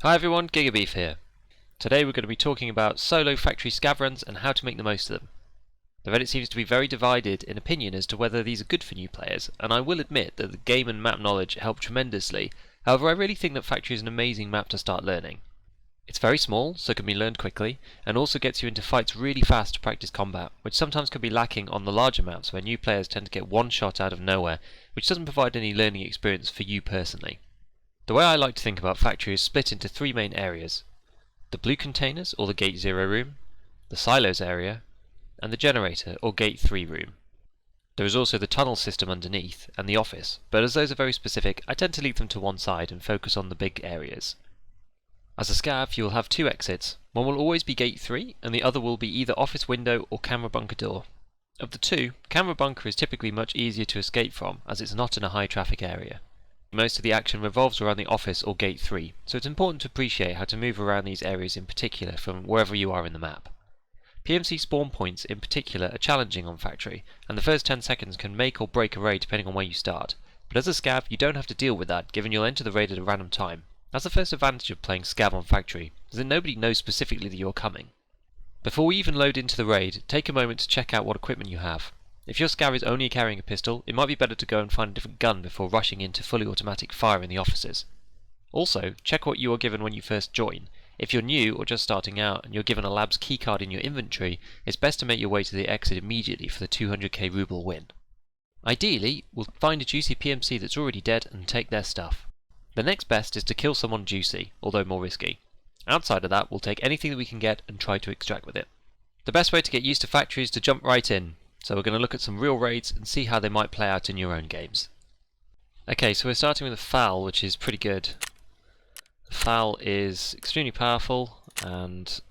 Hi everyone, Gigabeef here. Today we're going to be talking about solo factory scav runs and how to make the most of them. The Reddit seems to be very divided in opinion as to whether these are good for new players, and I will admit that the game and map knowledge help tremendously. However, I really think that Factory is an amazing map to start learning. It's very small, so it can be learned quickly, and also gets you into fights really fast to practice combat, which sometimes can be lacking on the larger maps where new players tend to get one shot out of nowhere, which doesn't provide any learning experience for you personally. The way I like to think about Factory is split into three main areas: the blue containers, or the Gate 0 room, the silos area, and the generator, or Gate 3 room. There is also the tunnel system underneath, and the office, but as those are very specific, I tend to leave them to one side and focus on the big areas. As a scav, you will have two exits. One will always be Gate 3, and the other will be either office window or camera bunker door. Of the two, camera bunker is typically much easier to escape from, as it's not in a high traffic area. Most of the action revolves around the office or Gate 3, so it's important to appreciate how to move around these areas in particular from wherever you are in the map. PMC spawn points in particular are challenging on Factory, and the first 10 seconds can make or break a raid depending on where you start, but as a scav you don't have to deal with that, given you'll enter the raid at a random time. That's the first advantage of playing scav on Factory, is that nobody knows specifically that you're coming. Before we even load into the raid, take a moment to check out what equipment you have. If your scav is only carrying a pistol, it might be better to go and find a different gun before rushing into fully automatic fire in the offices. Also, check what you are given when you first join. If you're new or just starting out and you're given a lab's keycard in your inventory, it's best to make your way to the exit immediately for the 200k ruble win. Ideally, we'll find a juicy PMC that's already dead and take their stuff. The next best is to kill someone juicy, although more risky. Outside of that, we'll take anything that we can get and try to extract with it. The best way to get used to Factory is to jump right in. So we're going to look at some real raids and see how they might play out in your own games. Okay, so we're starting with a FAL, which is pretty good. The FAL is extremely powerful, and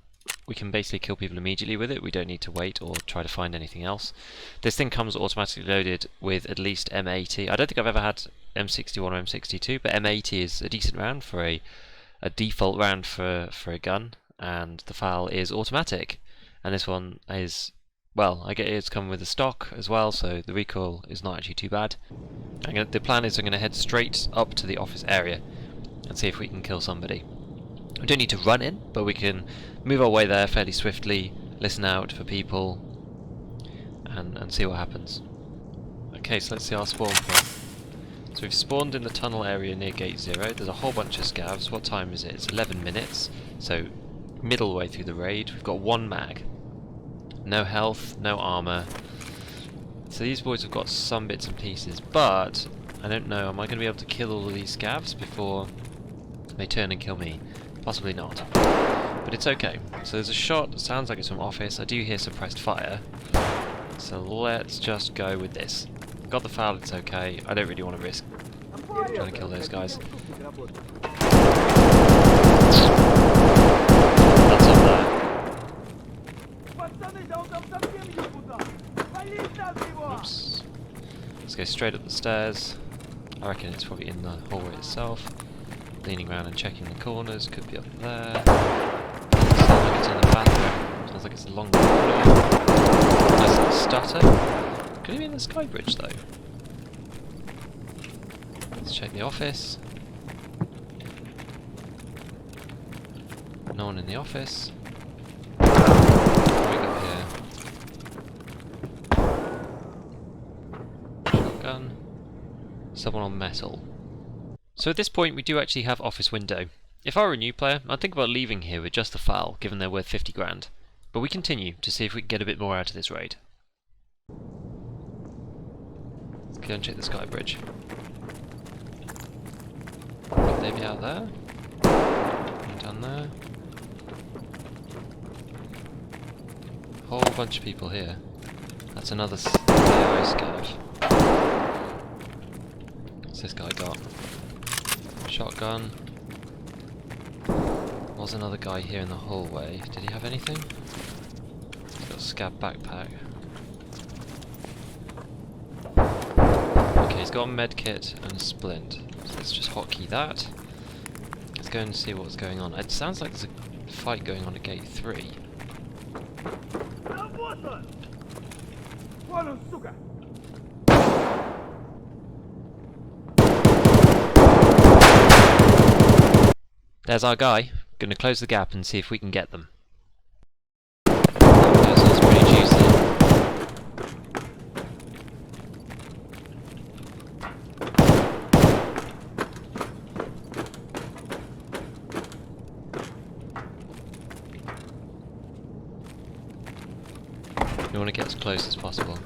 we can basically kill people immediately with it. We don't need to wait or try to find anything else. This thing comes automatically loaded with at least M80. I don't think I've ever had M61 or M62, but M80 is a decent round for a default round for a gun, and the FAL is automatic. And this one is, well, I get it's come with a stock as well, so the recoil is not actually too bad. The plan is I'm going to head straight up to the office area and see if we can kill somebody. We don't need to run in, but we can move our way there fairly swiftly, listen out for people, and see what happens. Okay, so let's see our spawn point. So we've spawned in the tunnel area near Gate 0. There's a whole bunch of scavs. What time is it? It's 11 minutes, so middle way through the raid. We've got one mag. No health, no armor. So these boys have got some bits and pieces, but I don't know, am I going to be able to kill all of these scavs before they turn and kill me? Possibly not. But it's okay. So there's a shot that sounds like it's from office. I do hear suppressed fire. So let's just go with this. Got the FAL, it's okay. I don't really want to risk trying to kill those guys. That's up there. Oops. Let's go straight up the stairs. I reckon it's probably in the hallway itself. Leaning around and checking the corners. Could be up there. Sounds like it's in the bathroom. Sounds like it's a long corridor. Nice little stutter. Could it be in the sky bridge though? Let's check the office. No one in the office. What have we got here? Shotgun. Someone on metal. So at this point we do actually have office window. If I were a new player, I'd think about leaving here with just the FAL, given they're worth 50 grand. But we continue to see if we can get a bit more out of this raid. Let's go and check the sky bridge. Could they be out there? And down there. Whole bunch of people here. That's another AI scav. What's this guy got? Shotgun. Was another guy here in the hallway. Did he have anything? He's got a scav backpack. Okay, he's got a medkit and a splint. So let's just hotkey that. Let's go and see what's going on. It sounds like there's a fight going on at Gate 3. There's our guy. Gonna close the gap and see if we can get them. That sounds pretty juicy. You want to get as close as possible.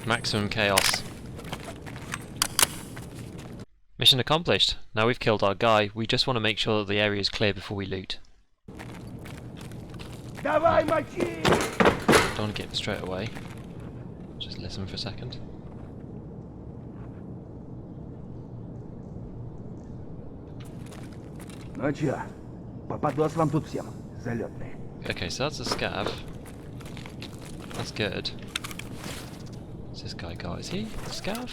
Maximum chaos. Mission accomplished. Now we've killed our guy, we just want to make sure that the area is clear before we loot. Don't want to get straight away. Just listen for a second. Okay, so that's a scav. That's good. What's this guy got? Is he a scav?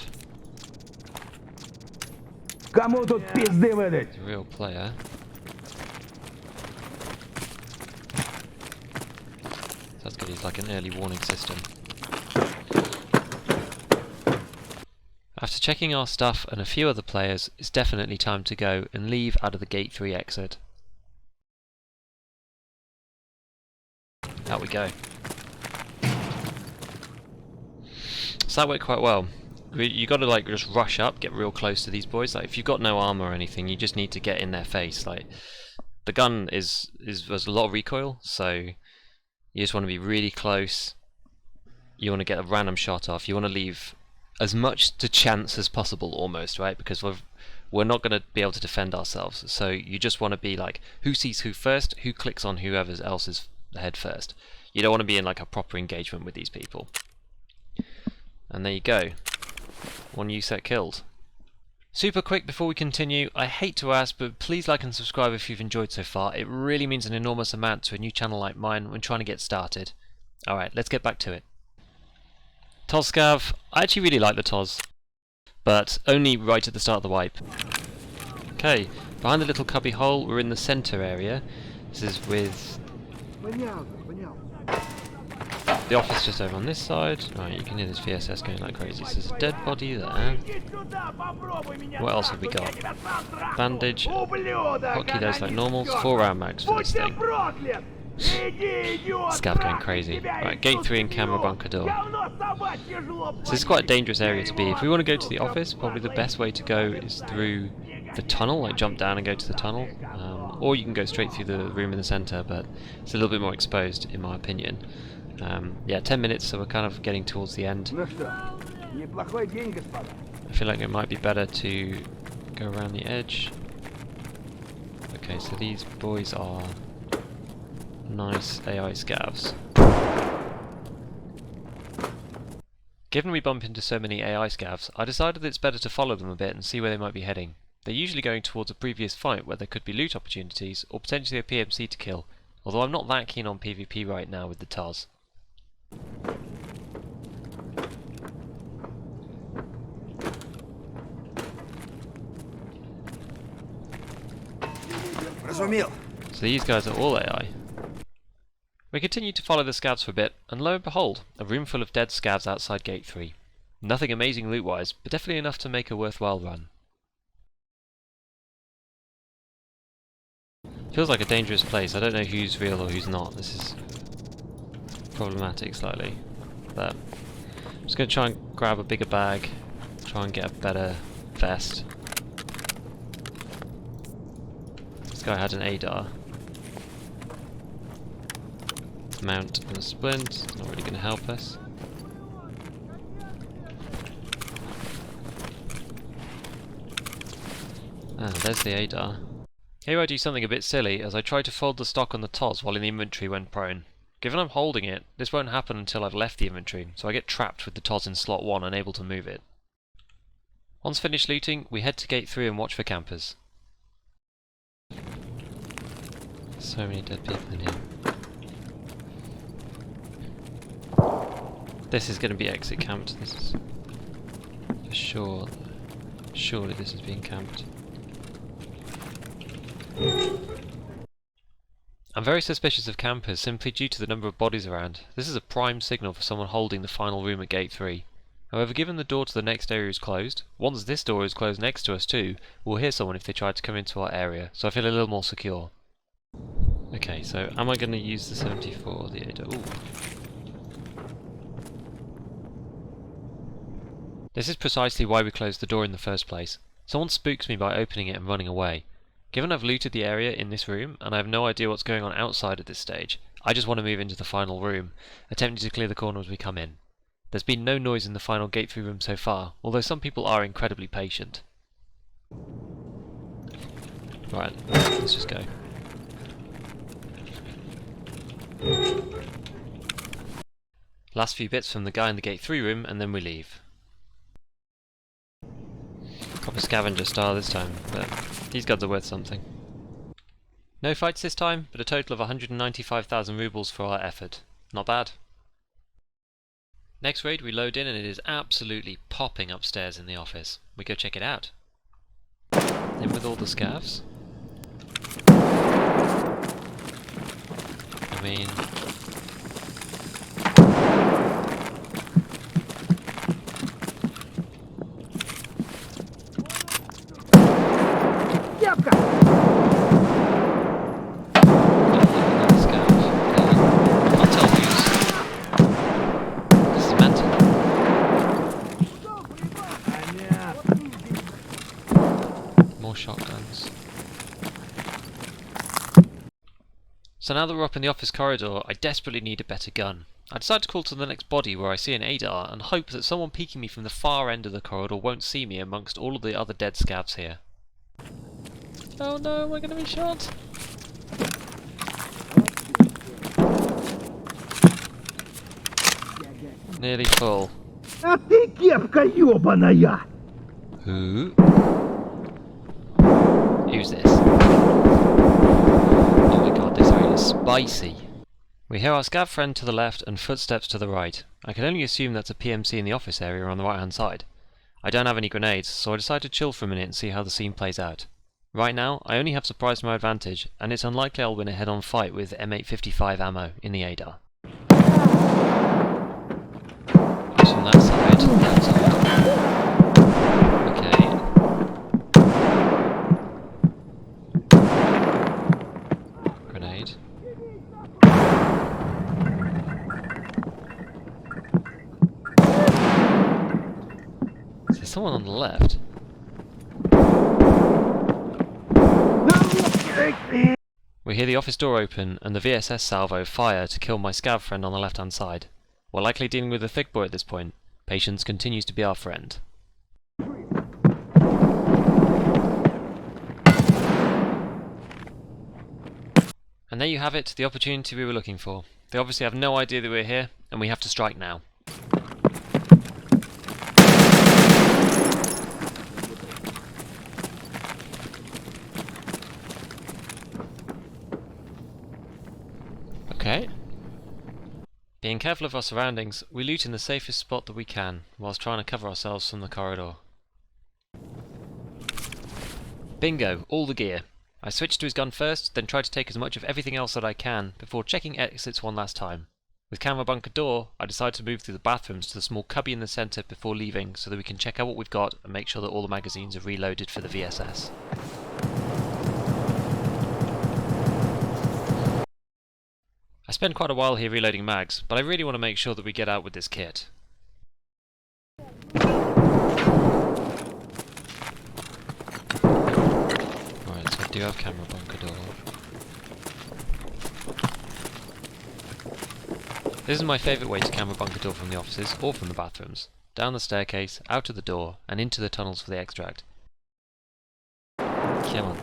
He's a real player. That's good, he's like an early warning system. After checking our stuff and a few other players, it's definitely time to go and leave out of the Gate 3 exit. Out we go. So that went quite well. You got to like just rush up, get real close to these boys. Like if you've got no armor or anything, you just need to get in their face. Like the gun has a lot of recoil, so you just want to be really close. You want to get a random shot off. You want to leave as much to chance as possible, almost, right? Because we're not going to be able to defend ourselves. So you just want to be like, who sees who first? Who clicks on whoever else's head first? You don't want to be in like a proper engagement with these people. And there you go. One USEC killed. Super quick before we continue, I hate to ask, but please like and subscribe if you've enjoyed so far. It really means an enormous amount to a new channel like mine when trying to get started. Alright, let's get back to it. TOS Scav. I actually really like the TOS, but only right at the start of the wipe. Okay, behind the little cubby hole, we're in the centre area. This is with the office just over on this side. Right, you can hear this VSS going like crazy. So there's a dead body there. What else have we got? Bandage. Hotkey those like normal. 4 round mags for this thing. Scav going crazy. Right, Gate 3 and camera bunker door. So this is quite a dangerous area to be. If we want to go to the office, probably the best way to go is through the tunnel, like jump down and go to the tunnel. Or you can go straight through the room in the centre, but it's a little bit more exposed in my opinion. Yeah, 10 minutes, so we're kind of getting towards the end. I feel like it might be better to go around the edge. Okay, so these boys are nice AI scavs. Given we bump into so many AI scavs, I decided it's better to follow them a bit and see where they might be heading. They're usually going towards a previous fight where there could be loot opportunities or potentially a PMC to kill, although I'm not that keen on PvP right now with the TOS. So these guys are all AI. We continue to follow the scavs for a bit, and lo and behold, a room full of dead scavs outside Gate 3. Nothing amazing loot-wise, but definitely enough to make a worthwhile run. Feels like a dangerous place. I don't know who's real or who's not. This is problematic slightly. But I'm just going to try and grab a bigger bag, try and get a better vest. This guy had an ADAR. Mount and a splint, it's not really going to help us. Ah, there's the ADAR. Here I do something a bit silly, as I try to fold the stock on the TOS while in the inventory when prone. Given I'm holding it, this won't happen until I've left the inventory, so I get trapped with the TOS in slot 1, unable to move it. Once finished looting, we head to Gate 3 and watch for campers. So many dead people in here. This is going to be exit camped. This is for sure. Surely this is being camped. I'm very suspicious of campers simply due to the number of bodies around. This is a prime signal for someone holding the final room at Gate 3. However, given the door to the next area is closed, once this door is closed next to us too, we'll hear someone if they try to come into our area, so I feel a little more secure. Okay, so am I going to use the 74 or the 8? Ooh. This is precisely why we closed the door in the first place. Someone spooks me by opening it and running away. Given I've looted the area in this room, and I have no idea what's going on outside at this stage, I just want to move into the final room, attempting to clear the corner as we come in. There's been no noise in the final gate-through room so far, although some people are incredibly patient. Right, let's just go. Last few bits from the guy in the gate-through room, and then we leave. Proper scavenger style this time, but these guns are worth something. No fights this time, but a total of 195,000 rubles for our effort. Not bad. Next raid we load in and it is absolutely popping upstairs in the office. We go check it out. In with all the scavs. I mean... shotguns. So now that we're up in the office corridor, I desperately need a better gun. I decide to crawl to the next body where I see an ADAR and hope that someone peeking me from the far end of the corridor won't see me amongst all of the other dead scavs here. Oh no, we're gonna be shot! Nearly full. Who? Who's this? Oh my god, this area is spicy. We hear our scav friend to the left and footsteps to the right. I can only assume that's a PMC in the office area on the right hand side. I don't have any grenades, so I decide to chill for a minute and see how the scene plays out. Right now, I only have surprise to my advantage, and it's unlikely I'll win a head-on fight with M855 ammo in the ADAR. Who's from that side? That side. Okay. Grenade. Is there someone on the left? We hear the office door open and the VSS salvo fire to kill my scav friend on the left hand side. We're likely dealing with a thick boy at this point. Patience continues to be our friend. And there you have it, the opportunity we were looking for. They obviously have no idea that we're here, and we have to strike now. Okay. Being careful of our surroundings, we loot in the safest spot that we can, whilst trying to cover ourselves from the corridor. Bingo! All the gear. I switch to his gun first, then try to take as much of everything else that I can, before checking exits one last time. With camera bunker door, I decide to move through the bathrooms to the small cubby in the centre before leaving, so that we can check out what we've got and make sure that all the magazines are reloaded for the VSS. I spend quite a while here reloading mags, but I really want to make sure that we get out with this kit. Right, so I do have camera bunker door. This is my favourite way to camera bunker door from the offices or from the bathrooms. Down the staircase, out of the door, and into the tunnels for the extract. Come on.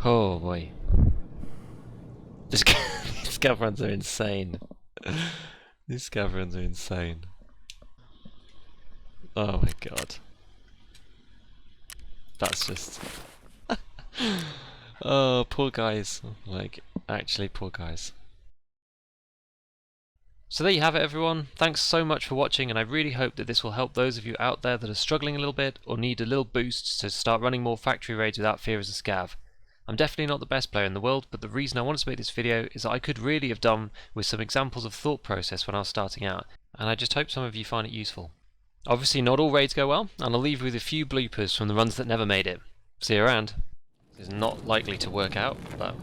Oh boy. These scav runs are insane. These scav runs are insane. Oh my god. That's just... Oh, poor guys. Like, actually poor guys. So there you have it everyone. Thanks so much for watching, and I really hope that this will help those of you out there that are struggling a little bit or need a little boost to start running more factory raids without fear as a scav. I'm definitely not the best player in the world, but the reason I wanted to make this video is that I could really have done with some examples of thought process when I was starting out, and I just hope some of you find it useful. Obviously not all raids go well, and I'll leave you with a few bloopers from the runs that never made it. See you around. This is not likely to work out, but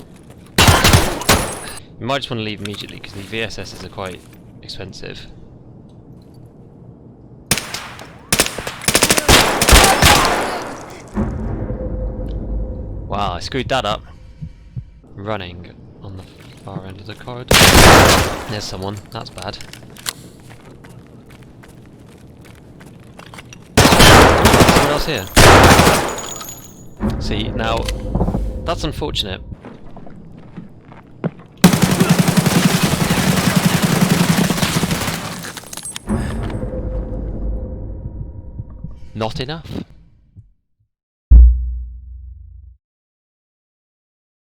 you might just want to leave immediately because the VSSs are quite expensive. Wow, I screwed that up. Running on the far end of the corridor. There's someone, that's bad. Someone else here. See, now, that's unfortunate. Not enough.